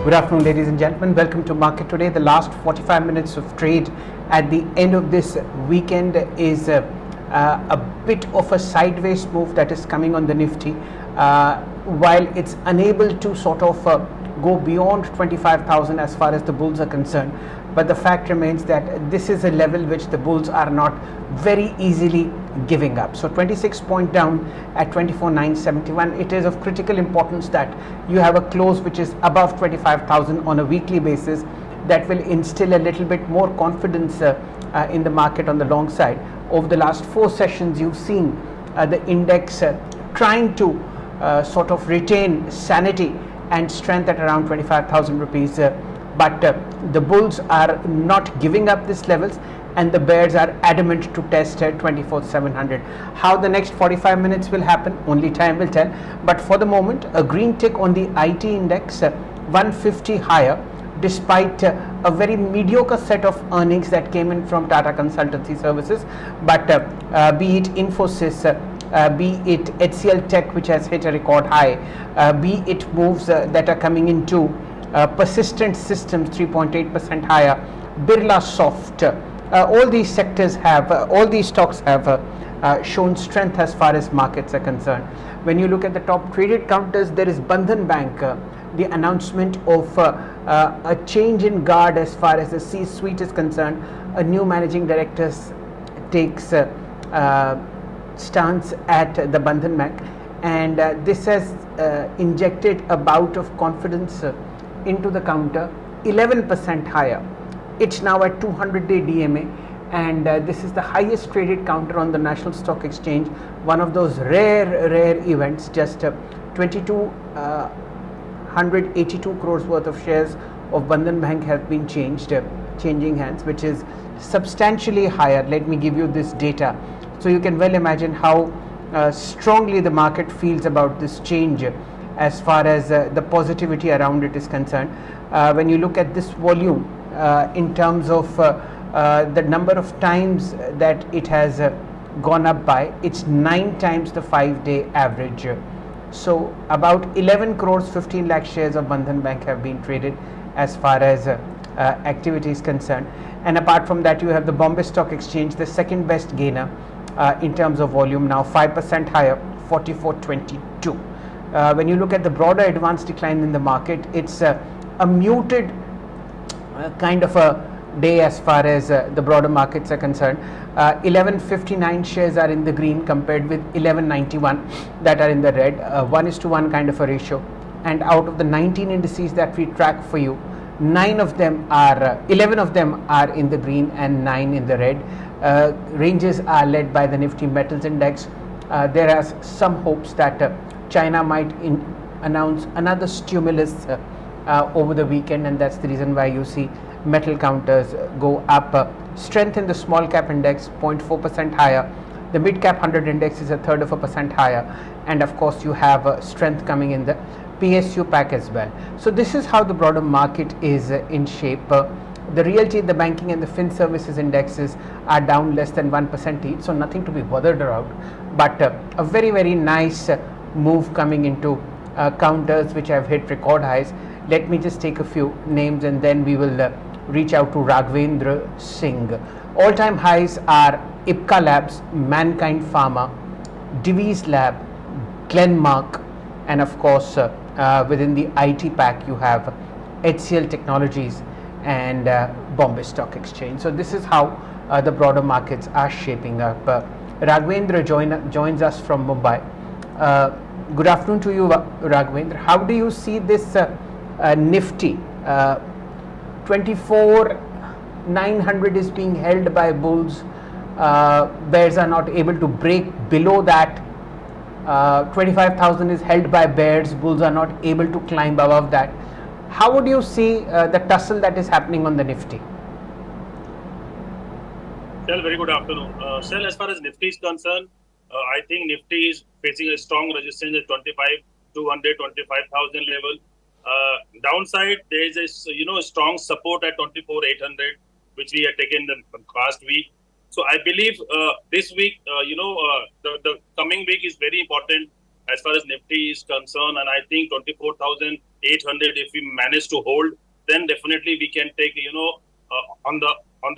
Good afternoon, ladies and gentlemen. Welcome to Market Today. The last 45 minutes of trade at the end of this weekend is a bit of a sideways move that is coming on the Nifty. While it's unable to sort of go beyond 25,000 as far as the bulls are concerned, but the fact remains that this is a level which the bulls are not very easily giving up. So 26 point down at 24,971. It is of critical importance that you have a close which is above 25,000 on a weekly basis. That will instill a little bit more confidence in the market on the long side. Over the last 4 sessions, you've seen the index trying to sort of retain sanity and strength at around 25,000 rupees. But the bulls are not giving up these levels, and the bears are adamant to test 24,700. How the next 45 minutes will happen, only time will tell. But for the moment, a green tick on the IT index, 150 higher, despite a very mediocre set of earnings that came in from Tata Consultancy Services. But be it Infosys, be it HCL Tech, which has hit a record high, be it moves that are coming into Persistent Systems, 3.8% higher, Birla Soft, all these sectors have, all these stocks have shown strength as far as markets are concerned. When you look at the top traded counters, there is Bandhan Bank, the announcement of a change in guard as far as the C-suite is concerned. A new managing director takes stance at the Bandhan Bank, and this has injected a bout of confidence into the counter, 11% higher. It's now at 200-day DMA, and this is the highest traded counter on the National Stock Exchange. One of those rare events. Just 2,282 crores worth of shares of Bandhan Bank have been changing hands, which is substantially higher. Let me give you this data so you can well imagine how strongly the market feels about this change as far as the positivity around it is concerned. When you look at this volume in terms of the number of times that it has gone up by, it's 9 times the 5-day average. So about 11 crores 15 lakh shares of Bandhan Bank have been traded as far as activity is concerned. And apart from that, you have the Bombay Stock Exchange, the second best gainer in terms of volume, now 5% higher, 44.22. When you look at the broader advanced decline in the market, it's a muted kind of a day as far as the broader markets are concerned. 1159 shares are in the green compared with 1191 that are in the red, 1:1 kind of a ratio. And out of the 19 indices that we track for you, 11 of them are in the green and 9 in the red. Ranges are led by the Nifty Metals Index. There are some hopes that China might announce another stimulus over the weekend, and that's the reason why you see metal counters go up. Strength in the small cap index, 0.4% higher. The mid cap 100 index is 1/3% higher, and of course you have strength coming in the PSU pack as well. So this is how the broader market is in shape. The realty, the banking and the fin services indexes are down less than 1% each, so nothing to be bothered about, but a very nice move coming into counters which have hit record highs. Let me just take a few names and then we will reach out to Raghavendra Singh. All-time highs are Ipca Labs, Mankind Pharma, Divi's Lab, Glenmark, and of course within the IT pack you have HCL Technologies and Bombay Stock Exchange. So this is how the broader markets are shaping up. Raghavendra joins us from Mumbai. Good afternoon to you, Raghavendra. How do you see this Nifty? 24,900 is being held by bulls. Bears are not able to break below that. 25,000 is held by bears. Bulls are not able to climb above that. How would you see the tussle that is happening on the Nifty? Sir, very good afternoon. Sir, as far as Nifty is concerned, I think Nifty is facing a strong resistance at 25,000 level. Downside, there is a strong support at 24,800, which we had taken the past week. So I believe this week, the coming week is very important as far as Nifty is concerned, and I think 24,800 if we manage to hold, then definitely we can take on the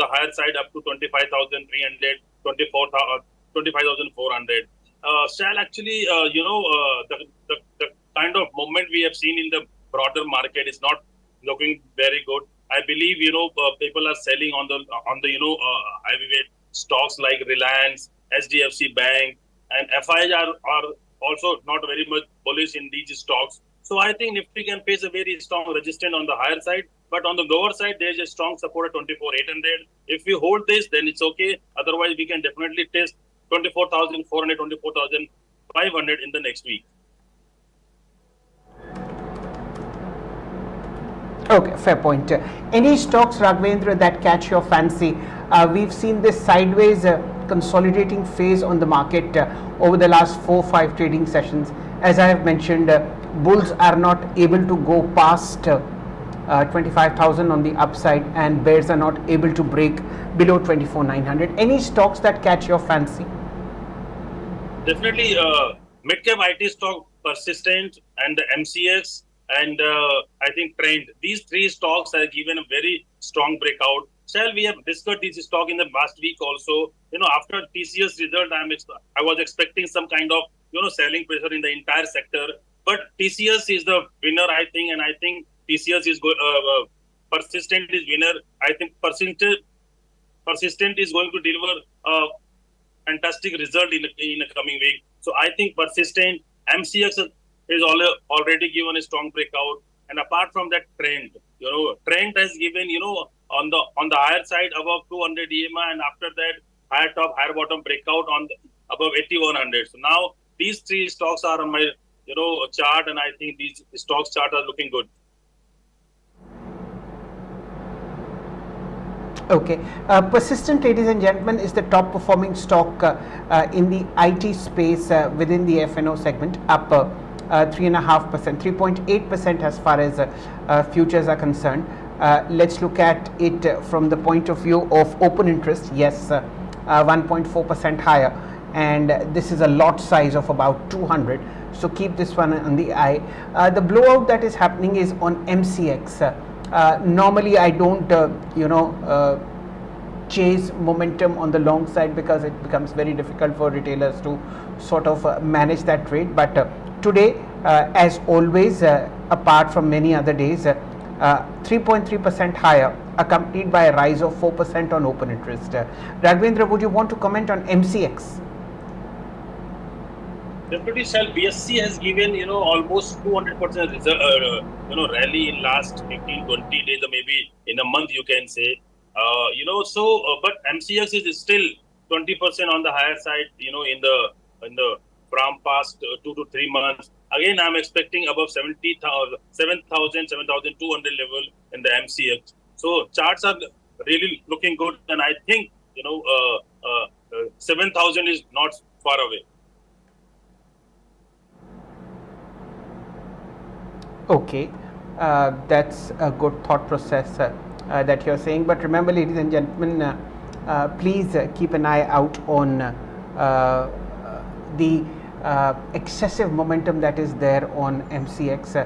higher side up to 25,300, 25,400. Shall actually the kind of movement we have seen in the broader market is not looking very good. I believe people are selling on the heavyweight stocks like Reliance, HDFC Bank, and FIs are also not very much bullish in these stocks. So I think Nifty can face a very strong resistance on the higher side, but on the lower side there is a strong support at 24,800. If we hold this, then it's okay. Otherwise, we can definitely test 24,400, 24,500 in the next week. Okay, fair point. Any stocks, Raghavendra, that catch your fancy? We've seen this sideways consolidating phase on the market over the last 4-5 trading sessions. As I have mentioned, bulls are not able to go past 25,000 on the upside, and bears are not able to break below 24,900. Any stocks that catch your fancy? Definitely, mid-cap IT stock, Persistent, and the MCX, and I think Trend. These three stocks have given a very strong breakout. Shall we have discussed this stock in the last week also? After TCS result, I was expecting some kind of selling pressure in the entire sector, but TCS is the winner, I think, and I think TCS is Persistent is winner. I think Persistent is going to deliver a fantastic result in the coming week. So I think Persistent, MCX is already given a strong breakout, and apart from that, Trend has given on the higher side above 200 EMA, and after that higher top higher bottom breakout on above 8100. So now these three stocks are on my chart, and I think these stocks chart are looking good. Okay, Persistent, ladies and gentlemen, is the top performing stock in the IT space within the F&O segment, up 3.5%, 3.8% as far as futures are concerned. Let's look at it from the point of view of open interest. Yes, 1.4% higher, and this is a lot size of about 200. So keep this one on the eye. The blowout that is happening is on MCX. Normally I don't chase momentum on the long side because it becomes very difficult for retailers to sort of manage that trade, but today as always, apart from many other days, 3.3% higher, accompanied by a rise of 4% on open interest. Raghavendra, would you want to comment on MCX? Definitely, BSC has given almost 200% rally in last 15-20 days, or maybe in a month you can say. But MCX is still 20% on the higher side. In the from past 2 to 3 months. Again, I'm expecting above 7,200 level in the MCX. So charts are really looking good, and I think 7,000 is not far away. Okay, that's a good thought process that you're saying. But remember, ladies and gentlemen, please keep an eye out on the excessive momentum that is there on MCX.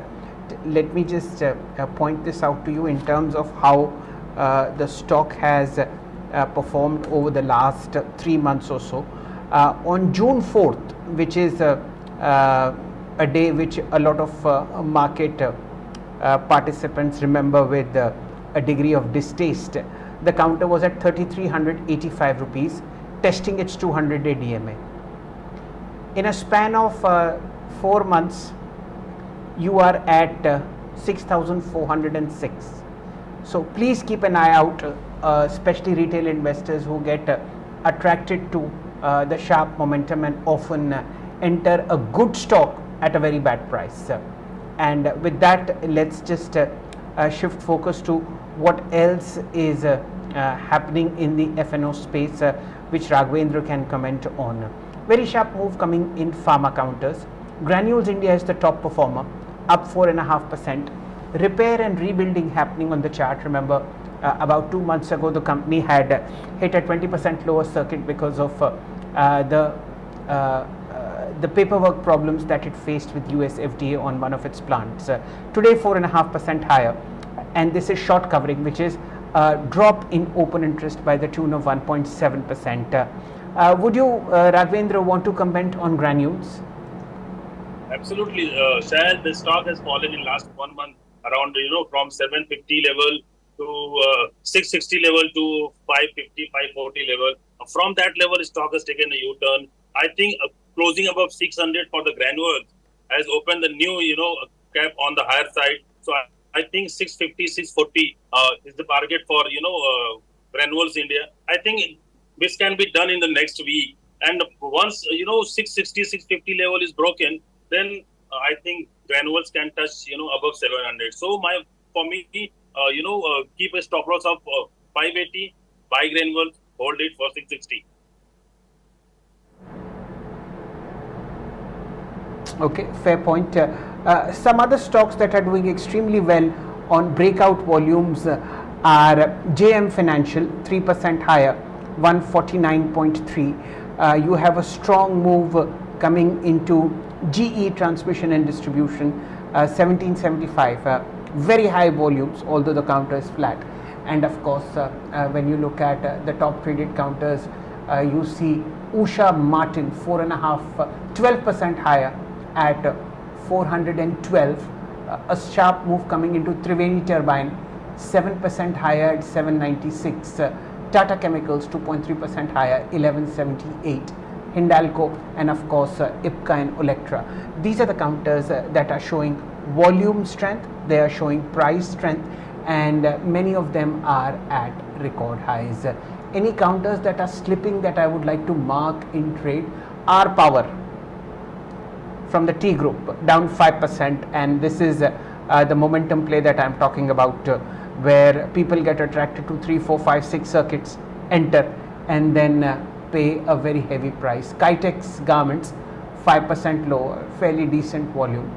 Let me just point this out to you in terms of how the stock has performed over the last 3 months or so. On June 4th, which is a day which a lot of market participants remember with a degree of distaste, the counter was at 3,385 rupees, testing its 200-day DMA. In a span of 4 months, you are at 6,406. So please keep an eye out, especially retail investors who get attracted to the sharp momentum and often enter a good stock at a very bad price. And with that, let's just shift focus to what else is happening in the F&O space, which Raghavendra can comment on. Very sharp move coming in pharma counters. Granules India is the top performer, up 4.5%. Repair and rebuilding happening on the chart. Remember, about 2 months ago, the company had hit a 20% lower circuit because of the paperwork problems that it faced with US FDA on one of its plants. Today 4.5% higher, and this is short covering, which is a drop in open interest by the tune of 1.7%. Would you, Raghavendra, want to comment on granules? Absolutely, Shah, the stock has fallen in last 1 month around, from 750 level to 660 level to 550, 540 level. From that level, stock has taken a U-turn. I think closing above 600 for the granules has opened the new, cap on the higher side. So I think 650, 640 is the target for, granules India. I think this can be done in the next week. And once, 660, 650 level is broken, then I think granules can touch, above 700. So for me, keep a stop loss of 580, buy granules, hold it for 660. Okay, fair point. Some other stocks that are doing extremely well on breakout volumes are JM Financial, 3% higher, 149.3. You have a strong move coming into GE Transmission and Distribution, 1775. Very high volumes, although the counter is flat. And of course, when you look at the top traded counters, you see Usha Martin, 12% higher at 412. A sharp move coming into Triveni Turbine, 7% higher at 796. Tata Chemicals, 2.3% higher, 1178. Hindalco, and of course IPCA and Electra. These are the counters that are showing volume strength, they are showing price strength, and many of them are at record highs. Any counters that are slipping that I would like to mark in trade are Power from the T Group, down 5%, and this is the momentum play that I am talking about, where people get attracted to 3, 4, 5, 6 circuits, enter, and then pay a very heavy price. Kitex Garments, 5% lower, fairly decent volume.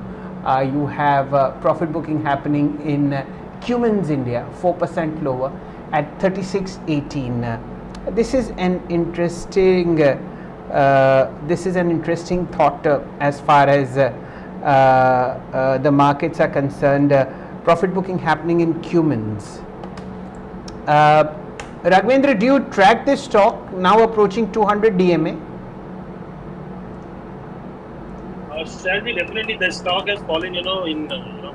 You have profit booking happening in Cummins India, 4% lower at 36.18. This is an interesting thought as far as the markets are concerned. Profit booking happening in Cummins. Raghavendra, do you track this stock now approaching 200 DMA? Sadly, definitely the stock has fallen,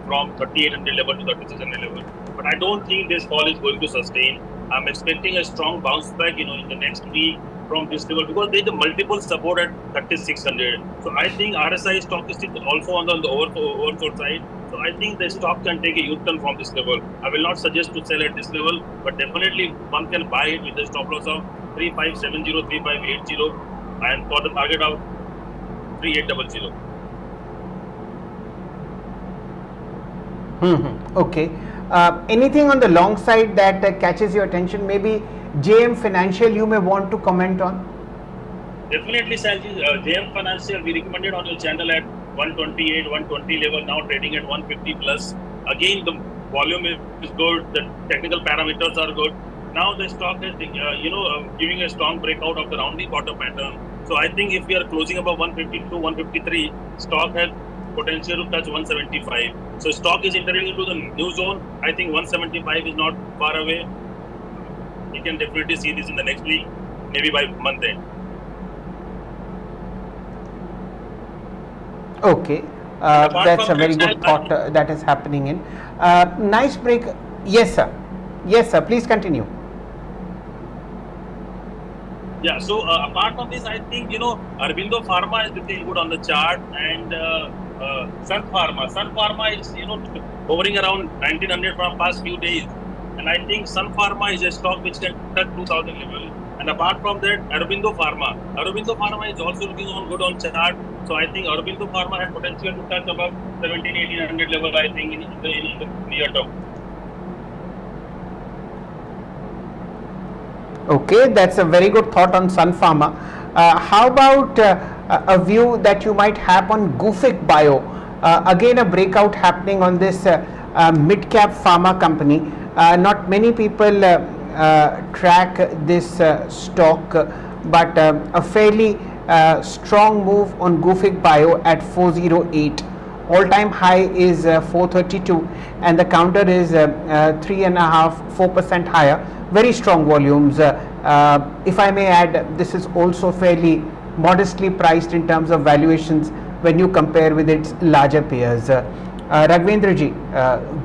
from 3800 level to 3600 level. But I don't think this fall is going to sustain. I'm expecting a strong bounce back, in the next week from this level, because there is a multiple support at 3600. So I think RSI stock is still also on the oversold side. So I think the stock can take a U-turn from this level. I will not suggest to sell at this level, but definitely one can buy it with a stop loss of 3570, 3580, and for the target of 3800. Okay. Anything on the long side that catches your attention? Maybe JM Financial you may want to comment on? Definitely, Salji. JM Financial, we recommended on your channel at 128, 120 level, now trading at 150 plus. Again, the volume is good, the technical parameters are good. Now the stock is, giving a strong breakout of the rounding bottom pattern. So I think if we are closing above 152, 153, stock has potential to touch 175. So stock is entering into the new zone. I think 175 is not far away. You can definitely see this in the next week, maybe by month end. Okay, that's a very good thought that is happening in. Nice break. Yes, sir. Yes, sir. Please continue. Yeah, so apart from this, I think, Aurobindo Pharma is looking good on the chart, and Sun Pharma is, hovering around 1900 from past few days. And I think Sun Pharma is a stock which can touch 2000 level. And apart from that, Aurobindo Pharma is also looking on good on chart. So I think Aurobindo Pharma has potential to touch above 1700-1800 level, I think, in the near term. Okay, that's a very good thought on Sun Pharma. How about a view that you might have on Gufic Bio? Again, a breakout happening on this mid-cap pharma company. Not many people track this stock, but a fairly Strong move on Gufic Bio at 408. All-time high is 432, and the counter is 3.5-4% higher. Very strong volumes. If I may add, this is also fairly modestly priced in terms of valuations when you compare with its larger peers. Raghavendra ji,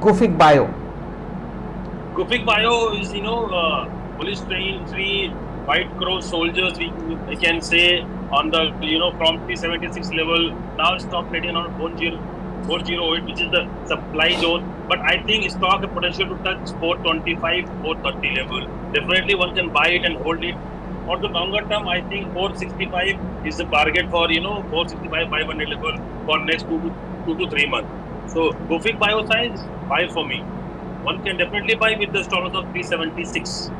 Gufic Bio. Gufic Bio is, police train three white crow soldiers, we can say, on the, from 376 level. Now stock trading on 408, which is the supply zone. But I think stock has potential to touch 425, 430 level. Definitely one can buy it and hold it. For the longer term, I think 465 is the target for, 465, 500 level for next 2 to 3 months. So Gufic Bio size, buy for me. One can definitely buy with the stop loss of 376.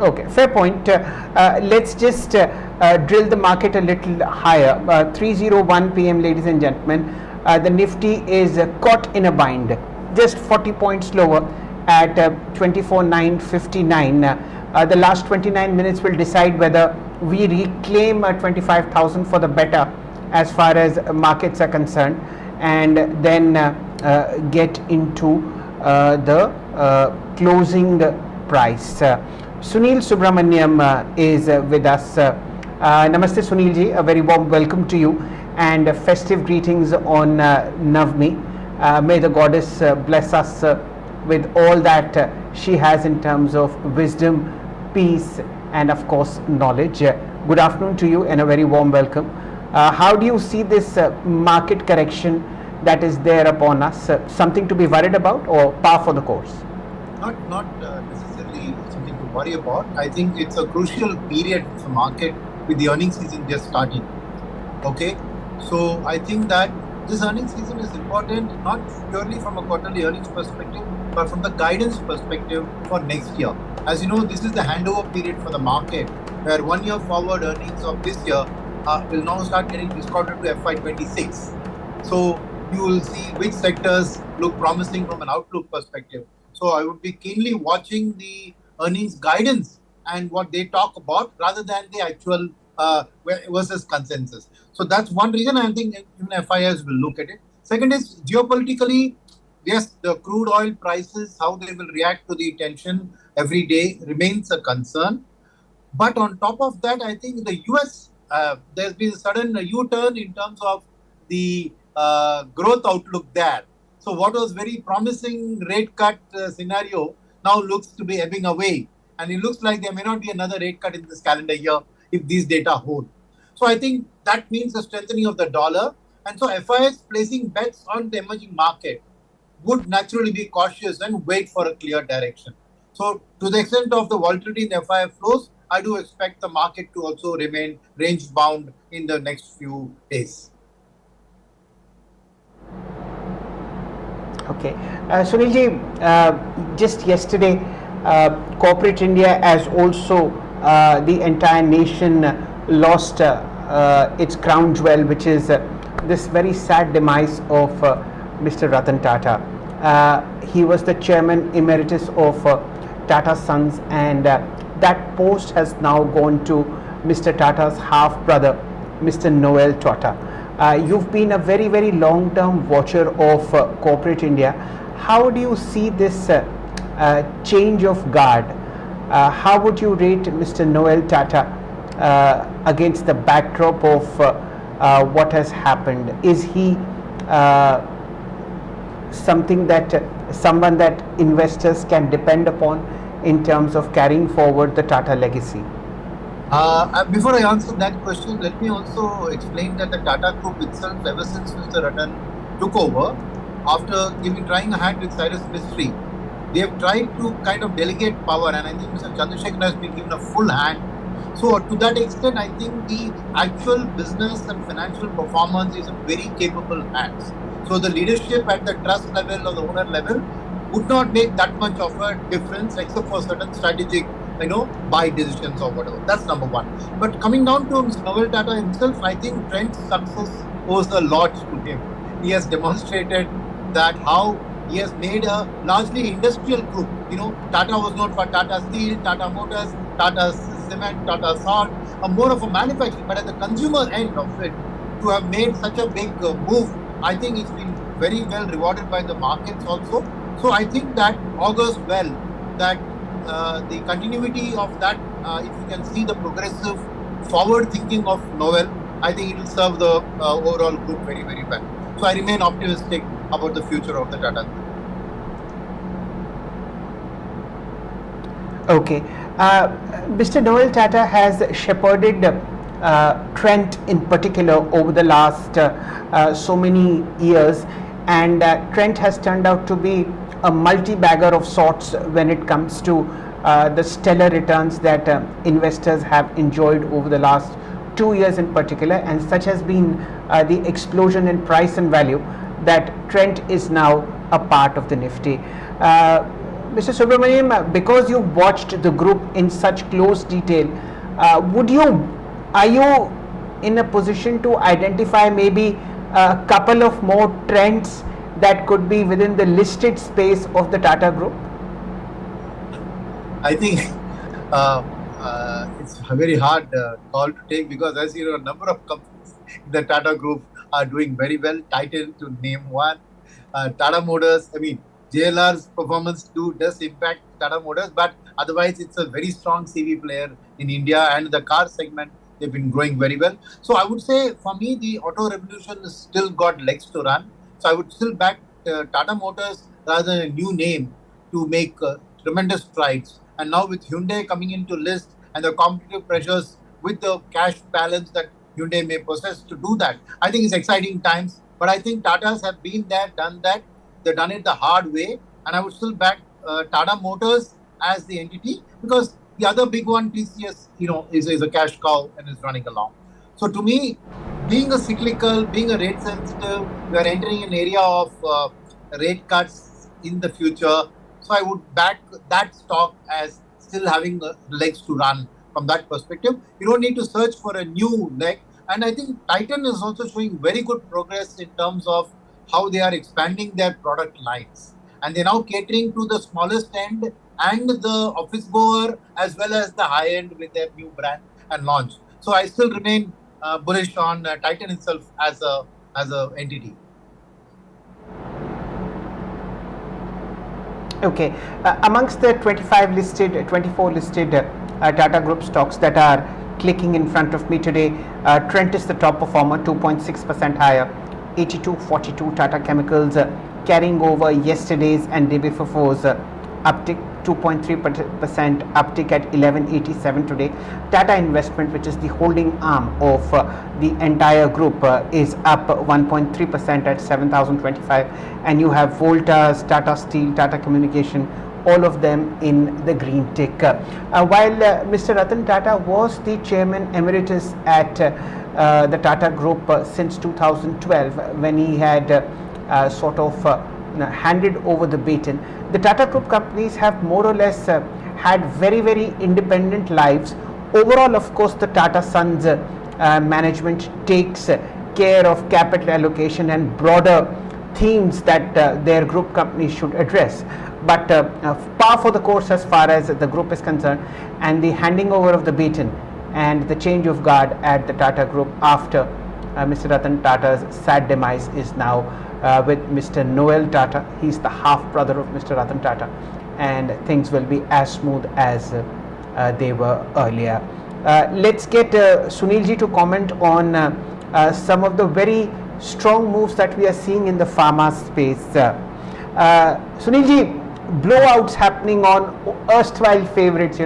Okay, fair point. Let's just drill the market a little higher. 3:01 p.m., ladies and gentlemen. The Nifty is caught in a bind, just 40 points lower at 24,959. The last 29 minutes will decide whether we reclaim 25,000 for the better as far as markets are concerned, and then get into the closing price. Sunil Subramaniam is with us. Namaste Sunil ji, a very warm welcome to you, and festive greetings on Navami. May the goddess bless us with all that she has in terms of wisdom, peace, and of course knowledge. Good afternoon to you and a very warm welcome. How do you see this market correction that is there upon us? Something to be worried about or par for the course? Not necessarily something to worry about. I think it's a crucial period for the market with the earnings season just starting. Okay, so I think that this earnings season is important not purely from a quarterly earnings perspective, but from the guidance perspective for next year. As you know, this is the handover period for the market, where 1 year forward earnings of this year will now start getting discounted to FY26. So you will see which sectors look promising from an outlook perspective. So I would be keenly watching the earnings guidance and what they talk about rather than the actual versus consensus. So that's one reason I think even FIS will look at it. Second is geopolitically, yes, the crude oil prices, how they will react to the tension every day remains a concern. But on top of that, I think the US, there's been a sudden U-turn in terms of the growth outlook there. So what was very promising rate cut scenario now looks to be ebbing away. And it looks like there may not be another rate cut in this calendar year if these data hold. So I think that means a strengthening of the dollar. And so FIS placing bets on the emerging market would naturally be cautious and wait for a clear direction. So to the extent of the volatility in the FIS flows, I do expect the market to also remain range bound in the next few days. Okay, Sunil ji, just yesterday, corporate India as also the entire nation lost its crown jewel, which is this very sad demise of Mr. Ratan Tata. He was the chairman emeritus of Tata Sons, and that post has now gone to Mr. Tata's half brother, Mr. Noel Tata. You've been a very, very long-term watcher of corporate India. How do you see this change of guard? How would you rate Mr. Noel Tata against the backdrop of what has happened? Is he someone that investors can depend upon in terms of carrying forward the Tata legacy? Before I answer that question, let me also explain that the Tata Group itself, ever since Mr. Ratan took over, after trying a hand with Cyrus Mistry, they have tried to kind of delegate power, and I think Mr. Chandrasekhar has been given a full hand. So to that extent, I think the actual business and financial performance is in very capable hands. So the leadership at the trust level or the owner level would not make that much of a difference except for certain strategic buy decisions or whatever. That's number one. But coming down to Mr. Noel Tata himself, I think Trent's success owes a lot to him. He has demonstrated that how he has made a largely industrial group. Tata was known for Tata Steel, Tata Motors, Tata Cement, Tata Salt, more of a manufacturing. But at the consumer end of it, to have made such a big move, I think it's been very well rewarded by the markets also. So I think that augurs well that the continuity of that, if you can see the progressive forward thinking of Novel, I think it will serve the overall group very, very well. So I remain optimistic about the future of the Tata Group. Okay. Mr. Noel Tata has shepherded Trent in particular over the last so many years, and Trent has turned out to be a multi-bagger of sorts when it comes to the stellar returns that investors have enjoyed over the last 2 years in particular, and such has been the explosion in price and value that Trent is now a part of the Nifty. Mr. Subramaniam, because you watched the group in such close detail, are you in a position to identify maybe a couple of more trends that could be within the listed space of the Tata Group? I think it's a very hard call to take, because, as you know, a number of companies in the Tata Group are doing very well. Titan, to name one. Tata Motors, I mean, JLR's performance does impact Tata Motors, but otherwise it's a very strong CV player in India, and the car segment, they've been growing very well. So I would say, for me, the auto revolution has still got legs to run. So I would still back Tata Motors rather than a new name to make tremendous strides. And now with Hyundai coming into list and the competitive pressures with the cash balance that Hyundai may possess to do that, I think it's exciting times. But I think Tatas have been there, done that. They've done it the hard way. And I would still back Tata Motors as the entity, because the other big one, TCS, is a cash cow and is running along. So to me, being a cyclical, being a rate sensitive, we are entering an area of rate cuts in the future. So I would back that stock as still having legs to run from that perspective. You don't need to search for a new leg. And I think Titan is also showing very good progress in terms of how they are expanding their product lines. And they're now catering to the smallest end and the office goer, as well as the high end, with their new brand and launch. So I still remain bullish on Titan itself as a entity. Okay, amongst the 24 listed Tata Group stocks that are clicking in front of me today, Trent is the top performer, 2.6% higher, 82.42. Tata Chemicals carrying over yesterday's and day before's uptick, 2.3% uptick at 1187 today. Tata Investment, which is the holding arm of the entire group, is up 1.3% at 7025, and you have Voltas, Tata Steel, Tata Communication, all of them in the green tick. While Mr. Ratan Tata was the chairman emeritus at the Tata Group since 2012, when he had sort of handed over the baton, the Tata Group companies have more or less had very, very independent lives. Overall, of course, the Tata Sons management takes care of capital allocation and broader themes that their group companies should address. But par for the course as far as the group is concerned, and the handing over of the baton and the change of guard at the Tata Group after Mr. Ratan Tata's sad demise is now with Mr. Noel Tata. He's the half brother of Mr. Ratan Tata, and things will be as smooth as they were earlier. Let's get Sunilji to comment on some of the very strong moves that we are seeing in the pharma space. Sunilji, blowouts happening on erstwhile favorites,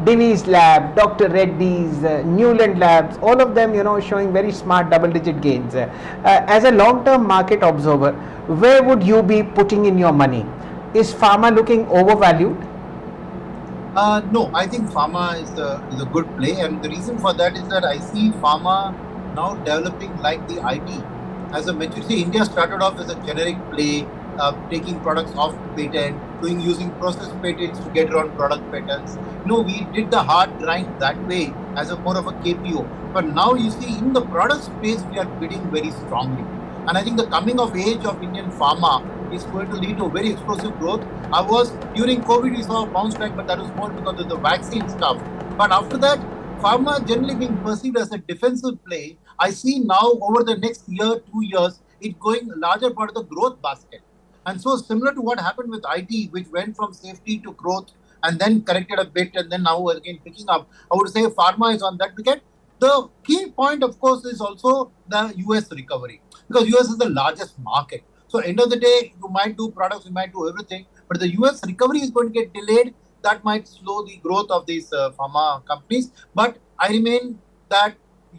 Divi's Lab, Dr. Reddy's, Newland Labs, all of them, showing very smart double-digit gains. As a long-term market observer, where would you be putting in your money? Is pharma looking overvalued? No, I think pharma is a good play, and the reason for that is that I see pharma now developing like the IT. As a maturity, India started off as a generic play, taking products off patent, using process patents to get around product patents. We did the hard grind that way as a more of a KPO. But now you see in the product space, we are bidding very strongly. And I think the coming of age of Indian pharma is going to lead to very explosive growth. During COVID, we saw a bounce back, but that was more because of the vaccine stuff. But after that, pharma generally being perceived as a defensive play, I see now over the next year, 2 years, it going a larger part of the growth basket. And so similar to what happened with IT, which went from safety to growth and then corrected a bit and then now again picking up, I would say pharma is on that wicket. The key point, of course, is also the US recovery because US is the largest market. So end of the day, you might do products, you might do everything, but the US recovery is going to get delayed. That might slow the growth of these pharma companies. But I remain that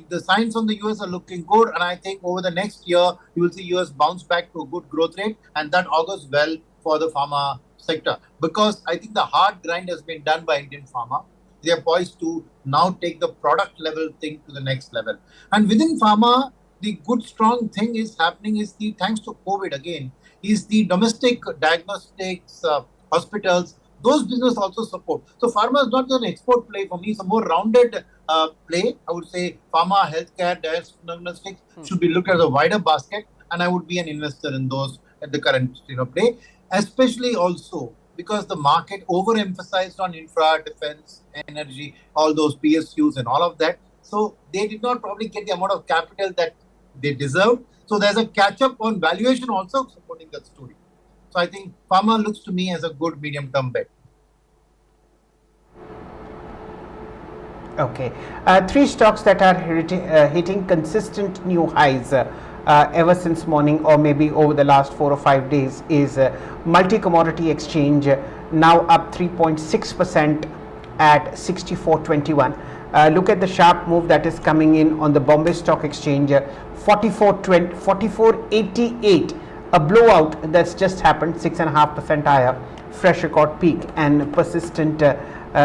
the signs on the US are looking good, and I think over the next year you will see US bounce back to a good growth rate, and that augurs well for the pharma sector because I think the hard grind has been done by Indian pharma. They are poised to now take the product level thing to the next level. And within pharma, the good strong thing is happening is the thanks to COVID again is the domestic diagnostics hospitals. Those business also support. So pharma is not just an export play for me; it's a more rounded play. I would say pharma, healthcare, diagnostics should be looked at as a wider basket, and I would be an investor in those at the current play, especially also because the market overemphasized on infra, defense, energy, all those PSUs and all of that. So they did not probably get the amount of capital that they deserved. So there's a catch up on valuation also supporting that story. So I think pharma looks to me as a good medium term bet. Okay, three stocks that are hitting consistent new highs ever since morning or maybe over the last 4 or 5 days is multi-commodity exchange, now up 3.6% at 64.21. Look at the sharp move that is coming in on the Bombay Stock Exchange, 44.88, a blowout that's just happened, 6.5% higher, fresh record peak, and persistent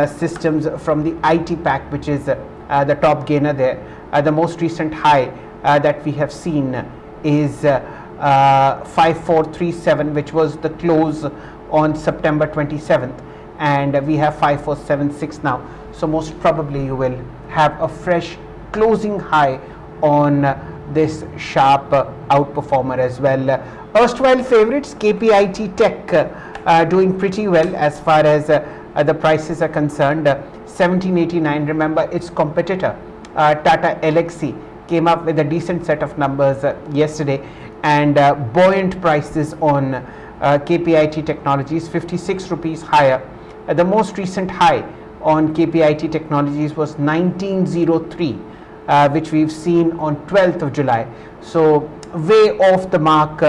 systems from the IT pack, which is the top gainer there. The most recent high that we have seen is 5437, which was the close on September 27th, and we have 5476 now. So most probably you will have a fresh closing high on this sharp outperformer as well. Erstwhile favorites, KPIT Tech doing pretty well as far as the prices are concerned. 1789, remember its competitor Tata LXC came up with a decent set of numbers yesterday, and buoyant prices on KPIT Technologies, 56 rupees higher. The most recent high on KPIT Technologies was 1903, which we've seen on 12th of July. So way off the mark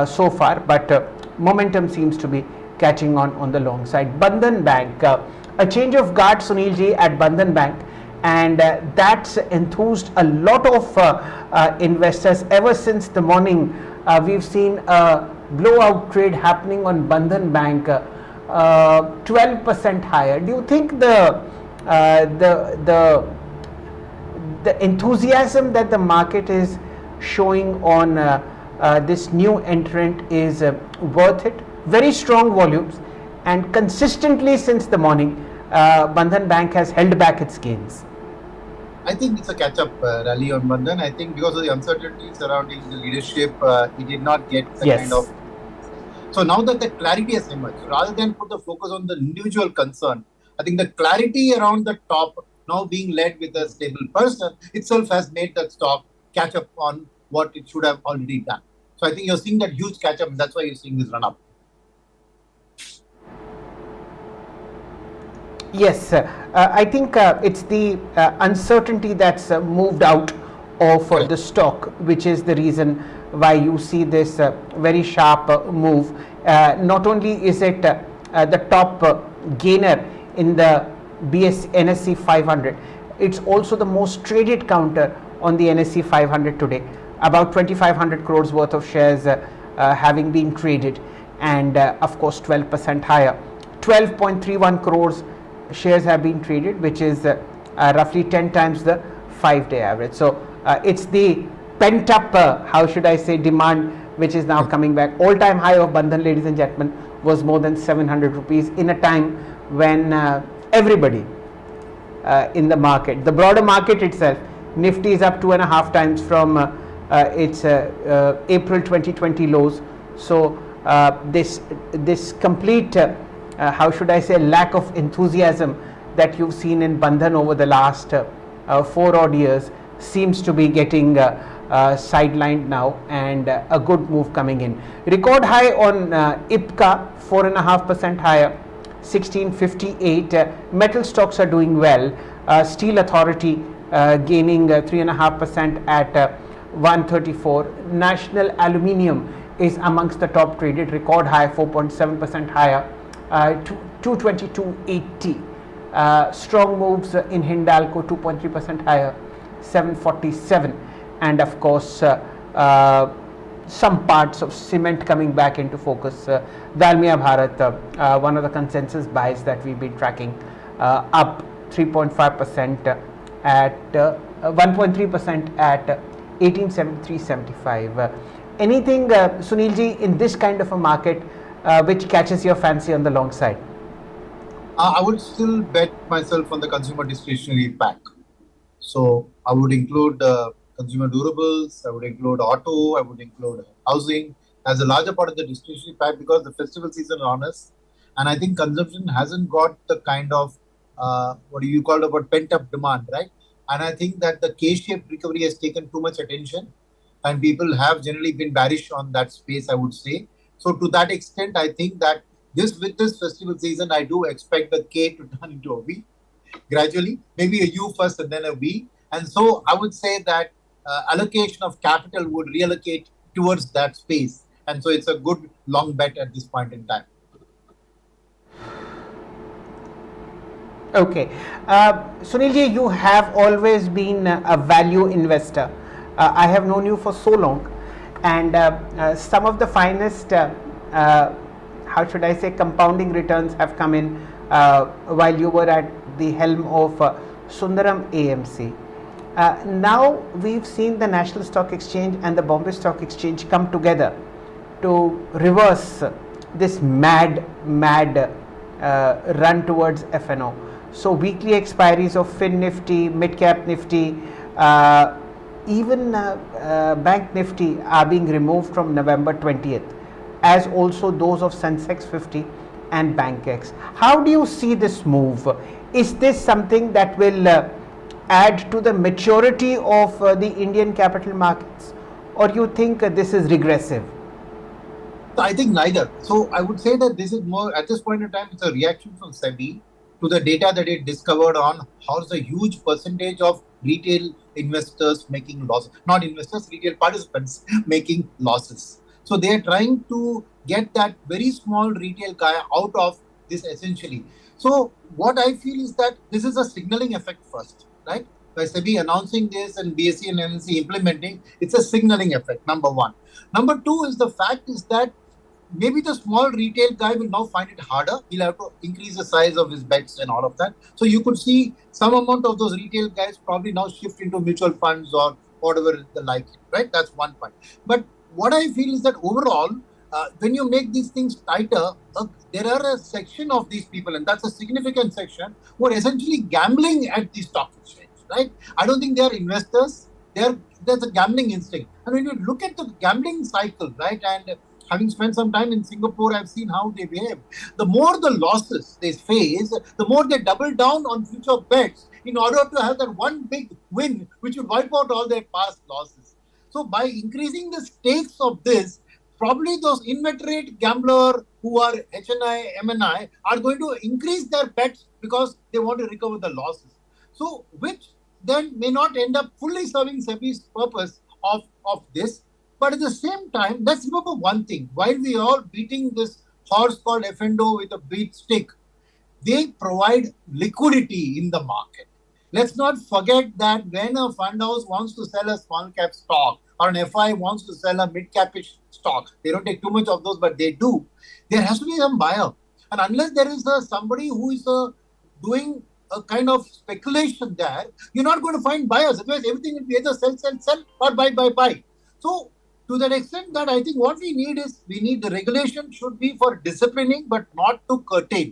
so far, but momentum seems to be catching on the long side. Bandhan Bank, a change of guard, Sunil ji, at Bandhan Bank, and that's enthused a lot of investors. Ever since the morning, we've seen a blowout trade happening on Bandhan Bank, 12% higher. Do you think the enthusiasm that the market is showing on this new entrant is worth it? Very strong volumes, and consistently since the morning, Bandhan Bank has held back its gains. I think it's a catch-up rally on Bandhan. I think because of the uncertainty surrounding the leadership, he did not get the kind of. So now that the clarity has emerged, rather than put the focus on the individual concern, I think the clarity around the top now being led with a stable person itself has made that stock catch up on what it should have already done. So I think you're seeing that huge catch up, and that's why you're seeing this run up. Yes, I think it's the uncertainty that's moved out of the stock, which is the reason why you see this very sharp move. Not only is it the top gainer in the NSE 500, it's also the most traded counter on the NSE 500 today. About 2,500 crores worth of shares having been traded, and of course 12% higher. 12.31 crores shares have been traded, which is roughly 10 times the 5-day average. So it's the pent up, how should I say, demand, which is now coming back. All-time high of Bandhan, ladies and gentlemen, was more than 700 rupees in a time when everybody in the market, the broader market itself, Nifty is up 2.5 times from its April 2020 lows. So this complete how should I say, lack of enthusiasm that you've seen in Bandhan over the last 4 odd years seems to be getting sidelined now, and a good move coming in. Record high on IPCA, 4.5% higher, 1658. Metal stocks are doing well. Steel Authority gaining 3.5% at 134. National Aluminium is amongst the top traded, record high, 4.7% higher, 222.80. Strong moves in Hindalco, 2.3% higher, 747. And of course some parts of cement coming back into focus. Dalmia Bharat, one of the consensus buys that we've been tracking, up 3.5% at 1.3% at 1873.75. Anything, Sunilji, in this kind of a market which catches your fancy on the long side? I would still bet myself on the consumer discretionary pack. So I would include consumer durables, I would include auto, I would include housing as a larger part of the discretionary pack, because the festival season is on us. And I think consumption hasn't got the kind of, what do you call about pent-up demand, right? And I think that the K-shaped recovery has taken too much attention, and people have generally been bearish on that space, I would say. So to that extent, I think that with this festival season, I do expect the K to turn into a V gradually, maybe a U first and then a V. And so I would say that allocation of capital would reallocate towards that space. And so it's a good long bet at this point in time. Okay. Sunilji, you have always been a value investor. I have known you for so long, and some of the finest, how should I say, compounding returns have come in while you were at the helm of Sundaram AMC. Now we've seen the National Stock Exchange and the Bombay Stock Exchange come together to reverse this mad run towards FNO. So weekly expiries of Nifty, Midcap Nifty, even Bank Nifty are being removed from November 20th, as also those of Sensex 50 and BankX. How do you see this move? Is this something that will add to the maturity of the Indian capital markets, or you think this is regressive? I think neither. So I would say that this is more, at this point in time, it's a reaction from SEBI to the data that it discovered on how's the huge percentage of retail investors making losses, not investors, retail participants making losses. So they are trying to get that very small retail guy out of this essentially. So what I feel is that this is a signaling effect first, right? By SEBI announcing this and BSE and NSE implementing, it's a signaling effect, number one. Number two is the fact is that maybe the small retail guy will now find it harder. He'll have to increase the size of his bets and all of that. So you could see some amount of those retail guys probably now shift into mutual funds or whatever the like, right? That's one point. But what I feel is that overall, when you make these things tighter, there are a section of these people, and that's a significant section, who are essentially gambling at the stock exchange, right? I don't think they are investors. There's a gambling instinct. And when you look at the gambling cycle, right, and having spent some time in Singapore, I've seen how they behave. The more the losses they face, the more they double down on future bets in order to have that one big win, which will wipe out all their past losses. So by increasing the stakes of this, probably those inveterate gambler who are HNI, MNI are going to increase their bets because they want to recover the losses. So which then may not end up fully serving SEBI's purpose of this. But at the same time, let's remember one thing. While we are all beating this horse called F&O with a beat stick, they provide liquidity in the market. Let's not forget that when a fund house wants to sell a small cap stock or an FI wants to sell a mid capish stock, they don't take too much of those, but they do. There has to be some buyer. And unless there is somebody who is doing a kind of speculation there, you're not going to find buyers. Otherwise, everything will be either sell, or buy. So, to that extent that I think what we need is, the regulation should be for disciplining, but not to curtail.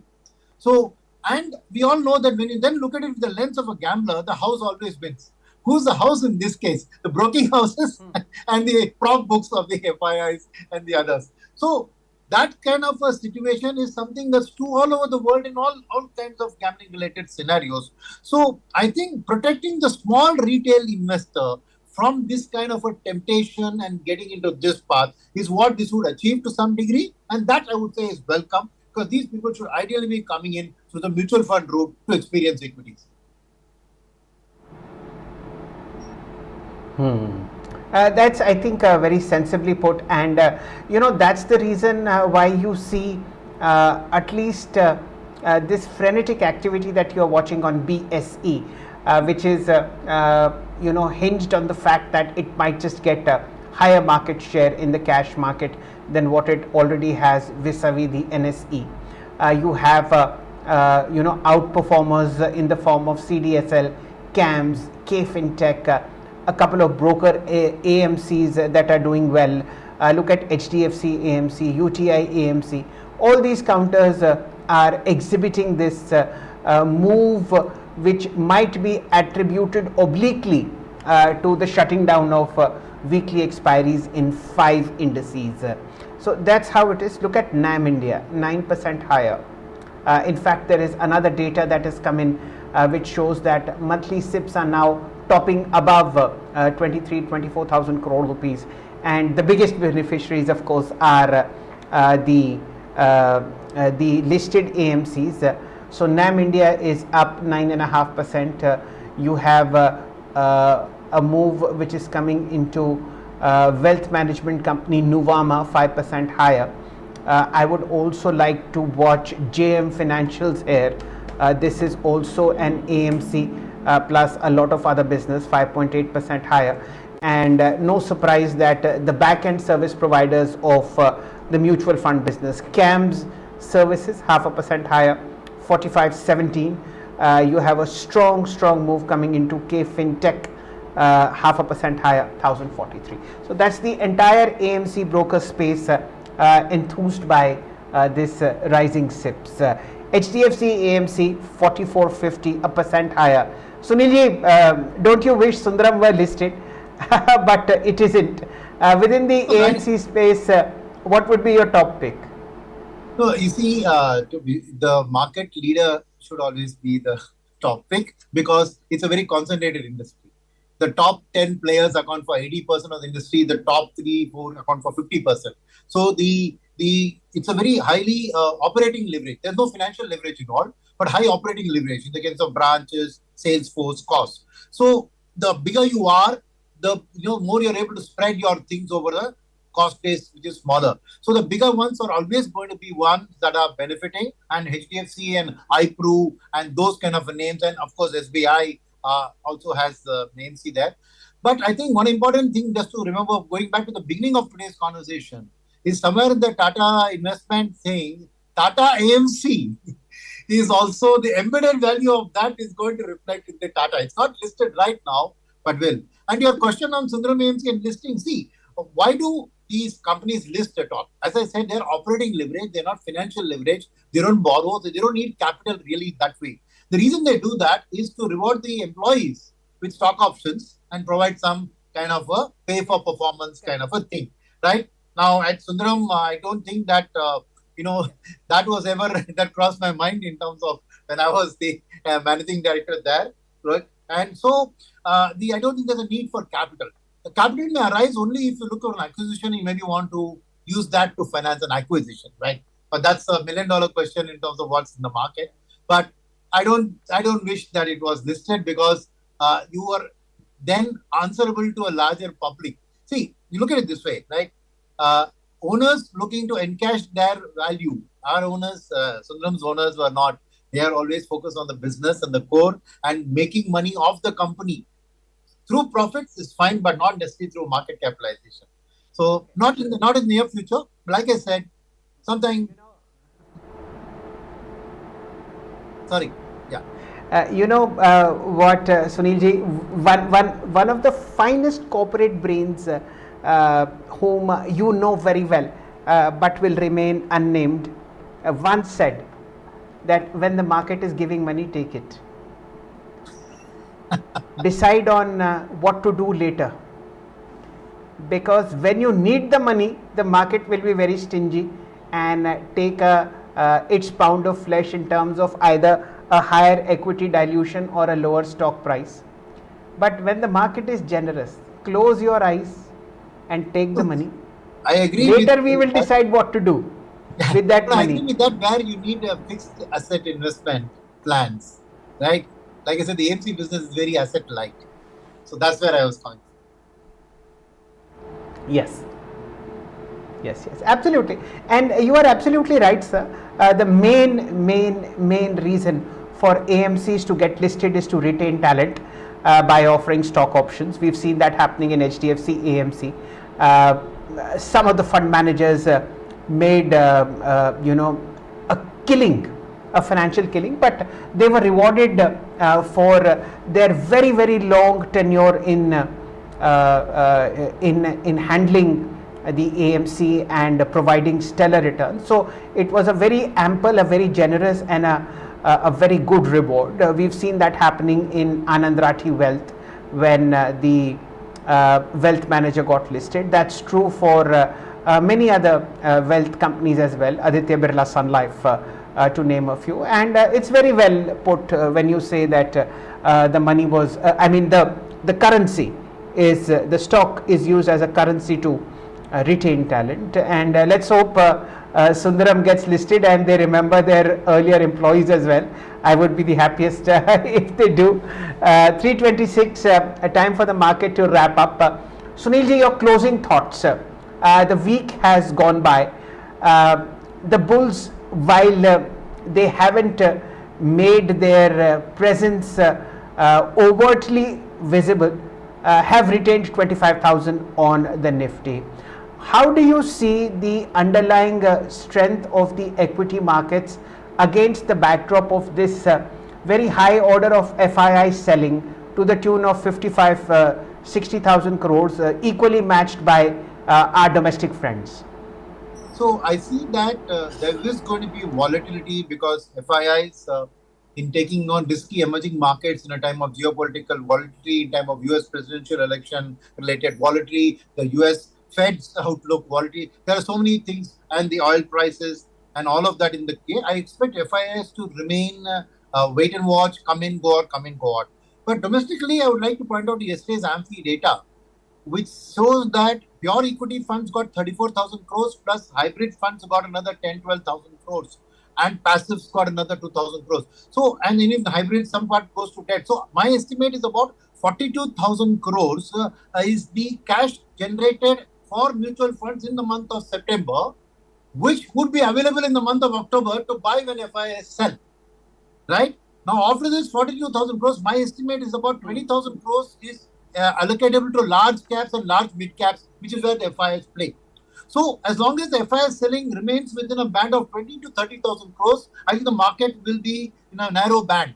So, and we all know that when you then look at it with the lens of a gambler, the house always wins. Who's the house in this case? The broking houses and the prop books of the FIIs and the others. So, That kind of a situation is something that's true all over the world in all kinds of gambling related scenarios. So I think protecting the small retail investor from this kind of a temptation and getting into this path is what this would achieve to some degree. And that I would say is welcome, because these people should ideally be coming in through the mutual fund route to experience equities. That's, I think, very sensibly put, and that's the reason why you see at least this frenetic activity that you are watching on BSE, which is hinged on the fact that it might just get a higher market share in the cash market than what it already has vis-a-vis the NSE. You have outperformers in the form of CDSL, CAMS, KFintech, a couple of broker AMCs that are doing well. Look at HDFC AMC, UTI AMC. All these counters are exhibiting this move, which might be attributed obliquely to the shutting down of weekly expiries in 5 indices. So that's how it is. Look at NAM India, 9% higher. In fact, there is another data that has come in which shows that monthly SIPs are now topping above 24,000 crore rupees, and the biggest beneficiaries, of course, are the listed AMCs. So NAM India is up 9.5%. You have a move which is coming into wealth management company Nuvama, 5% higher. I would also like to watch JM Financials here. This is also an AMC. Plus a lot of other business, 5.8% higher, and no surprise that the back-end service providers of the mutual fund business, CAMS services, 0.5% higher, 45.17. You have a strong move coming into KFintech, 0.5% higher, 1,043. So that's the entire AMC broker space enthused by this rising SIPs. HDFC AMC 44.50, 1% higher. Sunilji, don't you wish Sundaram were listed? But it isn't. Within the AMC space, what would be your top pick? No, you see, the market leader should always be the top pick, because it's a very concentrated industry. The top 10 players account for 80% of the industry. The top 3, 4 account for 50%. So it's a very highly operating leverage. There's no financial leverage involved, but high operating leverage in the case of branches, sales force, costs. So the bigger you are, the more you're able to spread your things over the cost base, which is smaller. So the bigger ones are always going to be ones that are benefiting, and HDFC and iPro and those kind of names, and of course SBI also has the AMC there. But I think one important thing just to remember, going back to the beginning of today's conversation, is somewhere in the Tata investment thing, Tata AMC is also the embedded value of that is going to reflect in the Tata. It's not listed right now, but will. And your question on Sundaram AMC and listing, see, why do these companies list at all? As I said, they're operating leverage, they're not financial leverage, they don't borrow, they don't need capital really that way. The reason they do that is to reward the employees with stock options and provide some kind of a pay for performance kind of a thing, right? Now at Sundaram, I don't think that that was ever that crossed my mind in terms of when I was the managing director there, right? And so I don't think there's a need for capital. The capital may arise only if you look at an acquisition, you maybe want to use that to finance an acquisition, right? But that's $1 million question in terms of what's in the market. But I don't wish that it was listed, because you are then answerable to a larger public. See, you look at it this way, right? Owners looking to encash their value. Our owners, Sundaram's owners were not. They are always focused on the business and the core, and making money off the company through profits is fine, but not necessarily through market capitalization. So not in the near future. Like I said, sometime. Sorry. Yeah. What, Sunilji, one of the finest corporate brains whom you know very well, but will remain unnamed, once said that when the market is giving money, take it. Decide on what to do later, because when you need the money, the market will be very stingy. and take its pound of flesh in terms of either a higher equity dilution or a lower stock price. But when the market is generous, close your eyes and take the money. I agree. Later we will decide what to do with that money. I agree with that, where you need a fixed asset investment plans, right? Like I said, the AMC business is very asset light. So that's where I was coming from. Yes. Yes, absolutely. And you are absolutely right, sir. The main reason for AMCs to get listed is to retain talent by offering stock options. We've seen that happening in HDFC AMC. Some of the fund managers made a killing, a financial killing, but they were rewarded for their very long tenure in handling the AMC and providing stellar returns. So it was a very ample, a very generous, and a very good reward. We've seen that happening in Anand Rathi Wealth when the wealth manager got listed. That's true for many other wealth companies as well, Aditya Birla Sun Life, to name a few. And it's very well put when you say that the money was, the currency is, the stock is used as a currency to retain talent. And let's hope Sundaram gets listed and they remember their earlier employees as well. I would be the happiest if they do. 3:26, a time for the market to wrap up. Sunilji, your closing thoughts. The week has gone by. The bulls, while they haven't made their presence overtly visible, have retained 25,000 on the Nifty. How do you see the underlying strength of the equity markets against the backdrop of this very high order of FII selling to the tune of 60,000 crores, equally matched by our domestic friends? So I see that there is going to be volatility because FIIs in taking on risky emerging markets in a time of geopolitical volatility, in time of US presidential election related volatility, the US Fed's outlook volatility. There are so many things, and the oil prices and all of that in the case. I expect FIIs to remain wait and watch, come in, go out. But domestically, I would like to point out yesterday's AMFI data, which shows that pure equity funds got 34,000 crores plus hybrid funds got another 12,000 crores. And passives got another 2,000 crores. So, and in the hybrid, some part goes to debt. So, my estimate is about 42,000 crores is the cash generated for mutual funds in the month of September, which would be available in the month of October to buy when FIIs sell. Right? Now, after this 42,000 crores, my estimate is about 20,000 crores is allocatable to large caps and large mid caps, which is where the FIIs play. So, as long as the FII selling remains within a band of 20 to 30,000 crores, I think the market will be in a narrow band.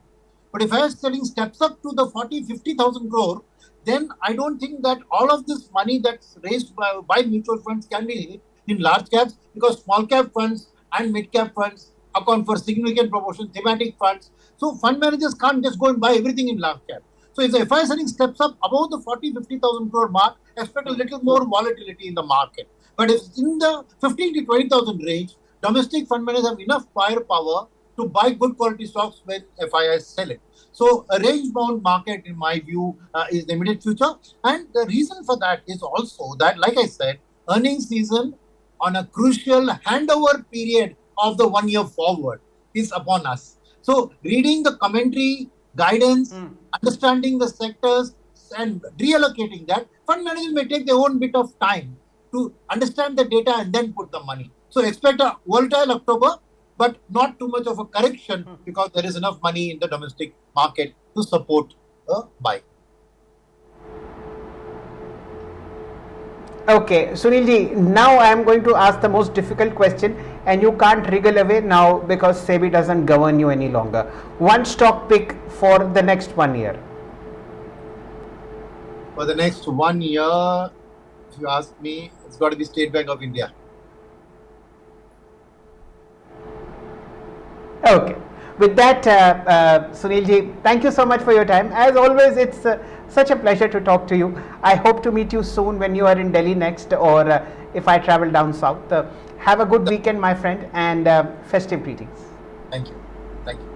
But if FII selling steps up to the 50,000 crore, then I don't think that all of this money that's raised by mutual funds can be hit in large caps, because small cap funds and mid cap funds account for significant proportion, thematic funds. So fund managers can't just go and buy everything in large cap. So if the FII selling steps up above the 50,000 crore mark, expect a little more volatility in the market. But if it's in the 15 to 20,000 range, domestic fund managers have enough firepower to buy good quality stocks when FIIs sell it. So a range-bound market, in my view, is the immediate future. And the reason for that is also that, like I said, earnings season on a crucial handover period of the 1 year forward is upon us. So reading the commentary, guidance, understanding the sectors and reallocating that, fund managers may take their own bit of time to understand the data and then put the money. So expect a volatile October, but not too much of a correction, because there is enough money in the domestic market to support a buy. Okay, Sunilji, now I am going to ask the most difficult question, and you can't wriggle away now because SEBI doesn't govern you any longer. One stock pick for the next 1 year. For the next 1 year, if you ask me, it's got to be State Bank of India. Okay. With that, Sunilji, thank you so much for your time. As always, it's such a pleasure to talk to you. I hope to meet you soon when you are in Delhi next, or if I travel down south. Have a good weekend, my friend, and festive greetings. Thank you. Thank you.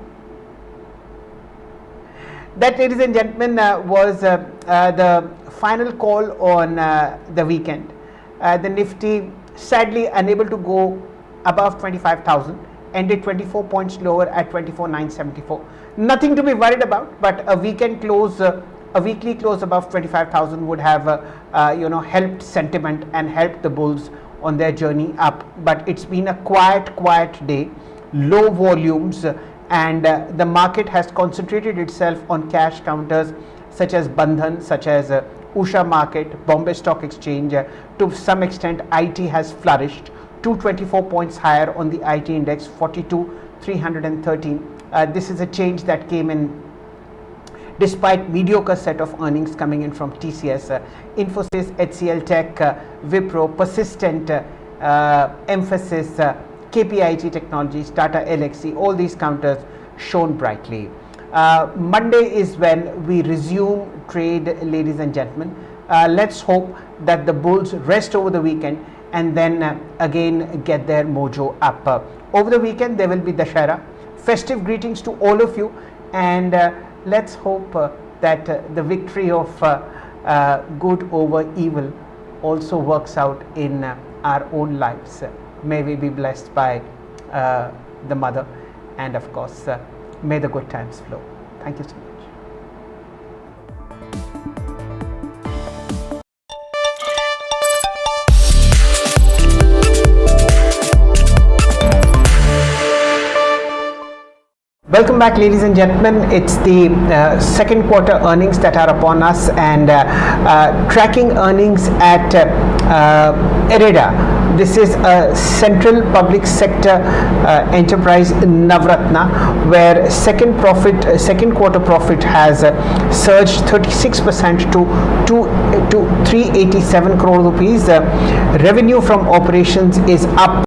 That, ladies and gentlemen, was the final call on the weekend. The Nifty sadly unable to go above 25,000, ended 24 points lower at 24,974. Nothing to be worried about, but a weekend close, a weekly close above 25,000 would have helped sentiment and helped the bulls on their journey up. But it's been a quiet day, low volumes, and the market has concentrated itself on cash counters such as Bandhan, such as Usha Market, Bombay Stock Exchange. To some extent, IT has flourished, 224 points higher on the IT index, 42,313. This is a change that came in despite mediocre set of earnings coming in from TCS, Infosys, HCL Tech, Wipro, persistent emphasis, KPIT Technologies, Tata Elxsi, all these counters shone brightly. Monday is when we resume trade, ladies and gentlemen. Let's hope that the bulls rest over the weekend and then again get their mojo up. Over the weekend there will be Dashera. Festive greetings to all of you, and let's hope that the victory of good over evil also works out in our own lives. May we be blessed by the mother, and of course may the good times flow. Thank you so much. Welcome back, ladies and gentlemen. It's the second quarter earnings that are upon us, and tracking earnings at IREDA. This is a central public sector enterprise, Navratna, where second quarter profit has surged 36% to 387 crore rupees. Revenue from operations is up